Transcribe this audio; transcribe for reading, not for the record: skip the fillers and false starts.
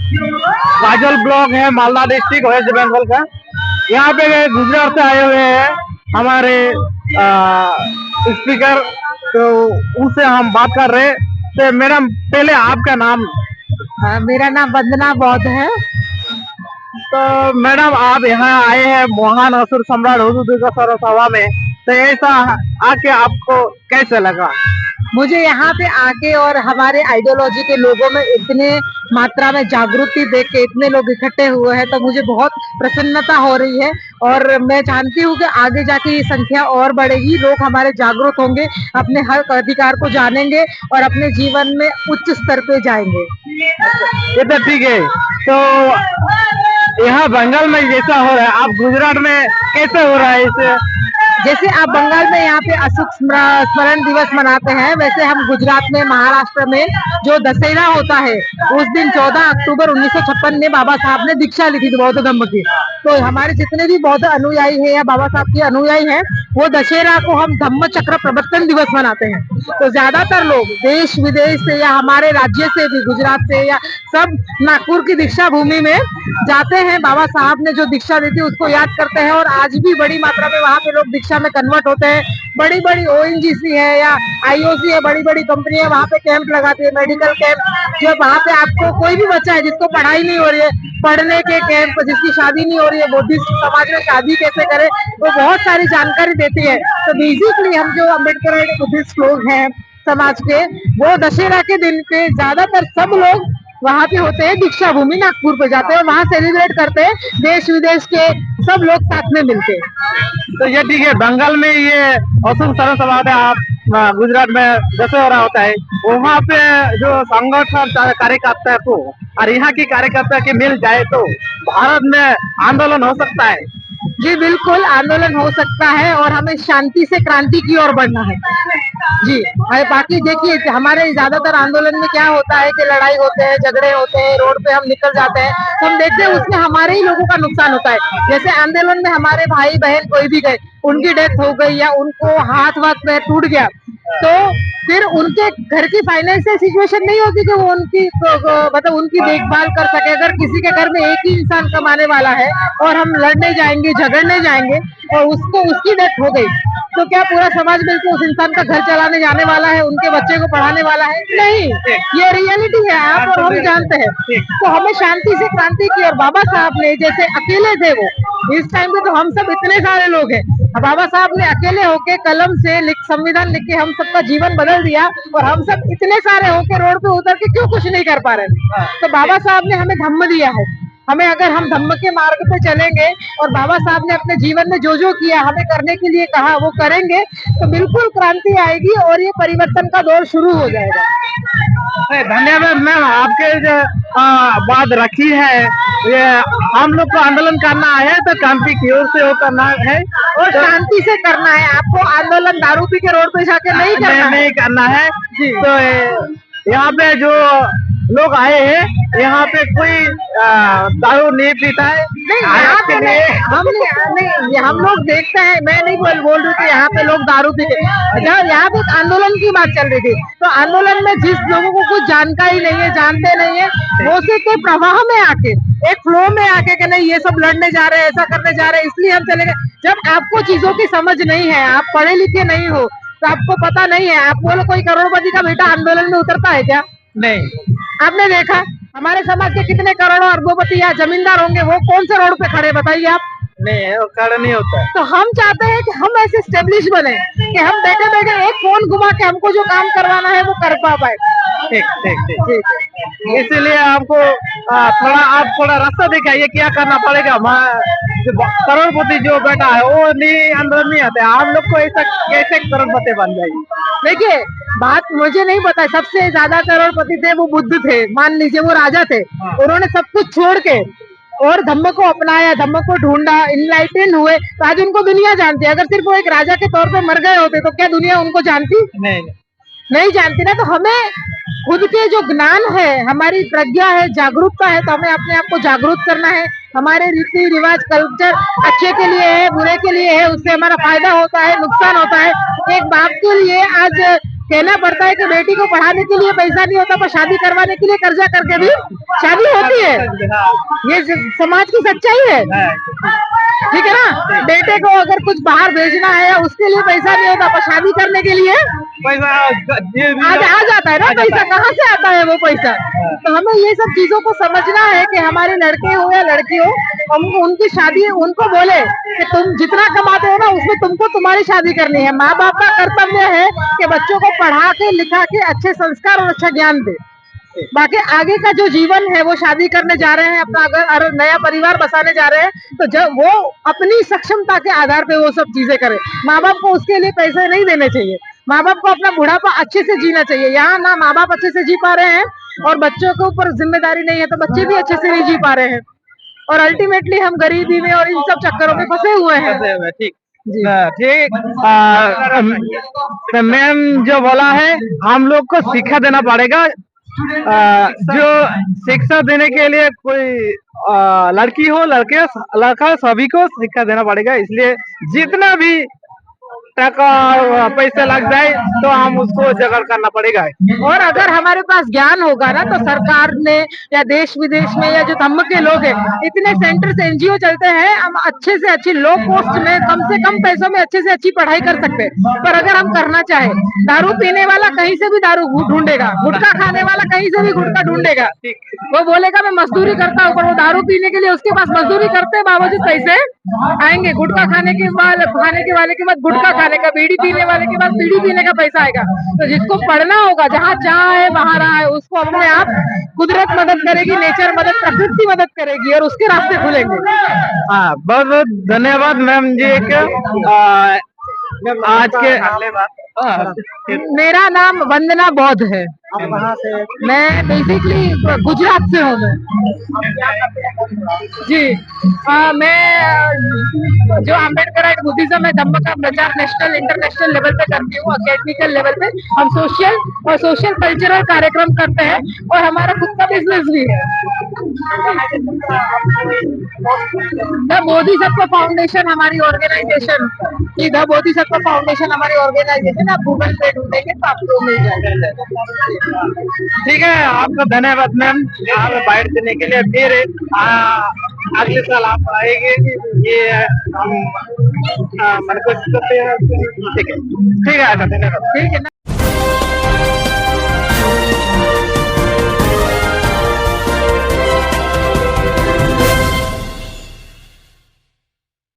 काजल block है, Malda district waste Bengal का। यहाँ पे गुजरात से आए हुए हैं हमारे स्पीकर, तो उनसे हम बात कर रहे हैं। तो मैडम, पहले आपका नाम? मेरा नाम वंदना बौद्ध है। तो मैडम, आप यहाँ आए हैं महान असुर सम्राट हुजूर सभा में, तो ऐसा आके आपको कैसे लगा? मुझे यहाँ पे आके और हमारे आइडियोलॉजी के लोगों में इतने मात्रा में जागृति देख के इतने लोग इकट्ठे हुए हैं, तो मुझे बहुत प्रसन्नता हो रही है। और मैं जानती हूँ कि आगे जाके ये संख्या और बढ़ेगी, लोग हमारे जागरूक होंगे, अपने हक अधिकार को जानेंगे और अपने जीवन में उच्च स्तर पे जाएंगे। ये तो ठीक है। तो यहाँ बंगाल में जैसा हो रहा है, आप गुजरात में कैसे हो रहा है इसे? जैसे आप बंगाल में यहाँ पे अशोक स्मरण दिवस मनाते हैं, वैसे हम गुजरात में, महाराष्ट्र में जो दशहरा होता है, उस दिन 14 अक्टूबर 1956 में बाबा साहब ने दीक्षा ली थी बौद्ध धर्म की। तो हमारे जितने भी बौद्ध अनुयायी है या बाबा साहब के अनुयायी हैं, वो दशहरा को हम धम्म चक्र प्रवर्तन दिवस मनाते हैं। तो ज्यादातर लोग देश विदेश से या हमारे राज्य से भी, गुजरात से या सब नागपुर की दीक्षा भूमि में जाते हैं। बाबा साहब ने जो दीक्षा दी थी उसको याद करते हैं, और आज भी बड़ी मात्रा में वहाँ पे लोग दीक्षा में कन्वर्ट होते हैं। बड़ी बड़ी ओएनजीसी है या आईओसी है, बड़ी बड़ी कंपनी है, वहाँ पे कैंप लगाती है, मेडिकल कैंप। जो वहाँ पे आपको कोई भी बच्चा है जिसको पढ़ाई नहीं हो रही है, पढ़ने के कैंप, जिसकी शादी नहीं हो रही है, बुद्धिस्ट समाज में शादी कैसे करे, वो बहुत सारी जानकारी देती है। तो बेसिकली हम जो अम्बेडकर बुद्धिस्ट लोग हैं समाज के, वो दशहरा के दिन पे ज्यादातर सब लोग वहाँ पे होते हैं, दीक्षा भूमि नागपुर पे जाते हैं, वहाँ सेलिब्रेट करते हैं, देश विदेश के सब लोग साथ में मिलते हैं। तो ये ठीक है, बंगाल में ये असुर सरस है, आप गुजरात में दशहरा होता है, वहाँ पे जो संगठन कार्यकर्ता है तो, और यहाँ की कार्यकर्ता की मिल जाए तो भारत में आंदोलन हो सकता है। जी बिल्कुल, आंदोलन हो सकता है, और हमें शांति से क्रांति की ओर बढ़ना है। जी, बाकी देखिए, हमारे ज्यादातर आंदोलन में क्या होता है कि लड़ाई होते हैं, झगड़े होते हैं, रोड पे हम निकल जाते हैं, तो हम देखते हैं उसमें हमारे ही लोगों का नुकसान होता है। जैसे आंदोलन में हमारे भाई बहन कोई भी गए, उनकी डेथ हो गई या उनको हाथ पैर टूट गया, तो फिर उनके घर की फाइनेंशियल सिचुएशन नहीं होती कि वो उनकी मतलब उनकी देखभाल कर सके। अगर किसी के घर में एक ही इंसान कमाने वाला है और हम लड़ने जाएंगे, झगड़ने जाएंगे, और उसको उसकी डेथ हो गई, तो क्या पूरा समाज बिल्कुल उस इंसान का घर चलाने जाने वाला है, उनके बच्चे को पढ़ाने वाला है? नहीं, ये रियलिटी है, आप और हम जानते हैं। तो हमें शांति से क्रांति की, और बाबा साहब ने जैसे अकेले थे वो, इस टाइम पे तो हम सब इतने सारे लोग हैं, बाबा साहब ने अकेले होके कलम से संविधान लिख के हम सबका जीवन बदल दिया, और हम सब इतने सारे होके रोड पे उतर के क्यों कुछ नहीं कर पा रहे? तो बाबा साहब ने हमें धम्म दिया है। हमें, अगर हम धम्म के मार्ग पे चलेंगे और बाबा साहब ने अपने जीवन में जो जो किया, हमें करने के लिए कहा, वो करेंगे, तो बिल्कुल क्रांति आएगी और ये परिवर्तन का दौर शुरू हो जाएगा। धन्यवाद मैम, आपके जो बात रखी है, ये हम लोग को आंदोलन करना है तो क्रांति की ओर से वो करना है, और शांति से करना है। आपको आंदोलन दारू पी के रोड पे जाके नहीं करना है। तो यहाँ पे जो लोग आए हैं, यहाँ पे कोई दारू नहीं पीता है। नहीं, यहाँ पे नहीं, हम लोग देखते हैं, मैं नहीं बोल रही थी यहाँ पे लोग दारू पीते। जब यहाँ पे आंदोलन की बात चल रही थी, तो आंदोलन में जिस लोगों को कुछ जानकारी नहीं है, जानते नहीं है, वो से के प्रवाह में आके, एक फ्लो में आके कि नहीं ये सब लड़ने जा रहे हैं, ऐसा करने जा रहे हैं, इसलिए हम चले गए। जब आपको चीजों की समझ नहीं है, आप पढ़े लिखे नहीं हो, तो आपको पता नहीं है, आप बोलो कोई करोड़पति का बेटा आंदोलन में उतरता है क्या? नहीं। आपने देखा हमारे समाज के कितने करोड़ों अरबोपति या जमींदार होंगे, वो कौन से रोड पे खड़े, बताइए आप? नहीं, वो खड़ा नहीं होता है। तो हम चाहते हैं कि हम ऐसे स्टेब्लिश बने कि हम बैठे बैठे एक फोन घुमा के हमको जो काम करवाना है वो कर पाए। ठीक ठीक ठीक, इसीलिए आपको थोड़ा रास्ता दिखाइए, क्या करना पड़ेगा। करोड़पति जो बेटा है वो नहीं, अंदर नहीं आते, हम लोग को ऐसा कैसे करोड़पति बन जाएगी? देखिए, बात मुझे नहीं पता, सबसे ज्यादा करोड़पति थे वो बुद्ध थे, मान लीजिए वो राजा थे, उन्होंने सब कुछ छोड़ के और धम्म को अपनाया, धम्म को ढूंढा, इनलाइटन हुए, तो आज उनको दुनिया जानती है। अगर सिर्फ वो एक राजा के तौर पे मर गए होते तो क्या दुनिया उनको जानती? नहीं जानती ना। तो हमें खुद के जो ज्ञान है, हमारी प्रज्ञा है, जागरूकता है, तो हमें अपने आप को जागरूक करना है। हमारे रीति रिवाज कल्चर अच्छे के लिए है, बुरे के लिए है, उससे हमारा फायदा होता है, नुकसान होता है। एक बाप के लिए आज कहना पड़ता है कि बेटी को पढ़ाने के लिए पैसा नहीं होता, पर शादी करवाने के लिए कर्जा करके भी शादी होती है। ये समाज की सच्चाई है, ठीक है ना। बेटे को अगर कुछ बाहर भेजना है उसके लिए पैसा नहीं होता, पर शादी करने के लिए पैसा आ जाता है ना। पैसा कहाँ से आता है वो पैसा? तो हमें ये सब चीजों को समझना है कि हमारे लड़के हो या लड़की हो, हम उनकी शादी उनको बोले कि तुम जितना कमाते हो ना उसमें तुमको तुम्हारी शादी करनी है। माँ बाप का कर्तव्य है कि बच्चों को पढ़ा के लिखा के अच्छे संस्कार और अच्छा ज्ञान दे। बाकी आगे का जो जीवन है वो शादी करने जा रहे हैं, अपना अगर नया परिवार बसाने जा रहे हैं, तो जब वो अपनी सक्षमता के आधार पे वो सब चीजें करें। माँ बाप को उसके लिए पैसे नहीं देने चाहिए। माँ बाप को अपना बुढ़ापा अच्छे से जीना चाहिए। यहाँ ना माँ बाप अच्छे से जी पा रहे हैं और बच्चों के ऊपर जिम्मेदारी नहीं है, तो बच्चे भी अच्छे से नहीं जी पा रहे हैं और अल्टीमेटली हम गरीबी में और इन सब चक्करों में फंसे हुए हैं। ठीक ठीक। मैम जो बोला है, हम लोग को शिक्षा देना पड़ेगा। जो शिक्षा देने के लिए कोई लड़की हो लड़का सभी को शिक्षा देना पड़ेगा। इसलिए जितना भी टका पैसे लग जाए तो हम उसको जगड़ करना पड़ेगा। और अगर हमारे पास ज्ञान होगा ना, तो सरकार ने या देश विदेश में या जो धम्म के लोग हैं, इतने सेंटर से एनजीओ चलते हैं, हम अच्छे से अच्छी लो कॉस्ट में कम से कम पैसों में अच्छे से अच्छी पढ़ाई कर सकते हैं। पर अगर हम करना चाहे, दारू पीने वाला कहीं से भी दारू ढूंढेगा, गुटखा खाने वाला कहीं से भी गुटखा ढूंढेगा। वो बोलेगा मैं मजदूरी करता हूँ, पर वो दारू पीने के लिए उसके पास मजदूरी करते बावजूद पैसे आएंगे। गुटखा खाने के वाले के बाद गुटखा खाने का, बीड़ी पीने वाले के बाद बीड़ी पीने का पैसा आएगा। तो जिसको पढ़ना होगा, जहाँ चाहे वहाँ रहा है, उसको अपने आप कुदरत मदद करेगी, नेचर मदद, प्रकृति मदद करेगी और उसके रास्ते खुलेंगे। हाँ, बहुत बहुत धन्यवाद मैम जी। आज के मेरा नाम वंदना बौद्ध है। आप कहाँ से? मैं बेसिकली गुजरात से हूँ मैं जी। मैं जो अम्बेडकराइट बुद्धिज्म है, धम्म का प्रचार नेशनल इंटरनेशनल लेवल पे करती हूँ। अकेडमिकल लेवल पे हम सोशल कल्चरल कार्यक्रम करते हैं और हमारा खुद का बिजनेस भी है। द बोधिसत्व फाउंडेशन हमारी ऑर्गेनाइजेशन, द बोधिसत्व फाउंडेशन हमारी ऑर्गेनाइजेशन। आप गूगल पे ढूंढेंगे तो आपको मिल जाएगा। ठीक है, आपका धन्यवाद मैम यहाँ पे बाइट देने के लिए। फिर अगले साल आप आएंगे, ये हम मन को करते हैं। ठीक है, धन्यवाद। ठीक है ना।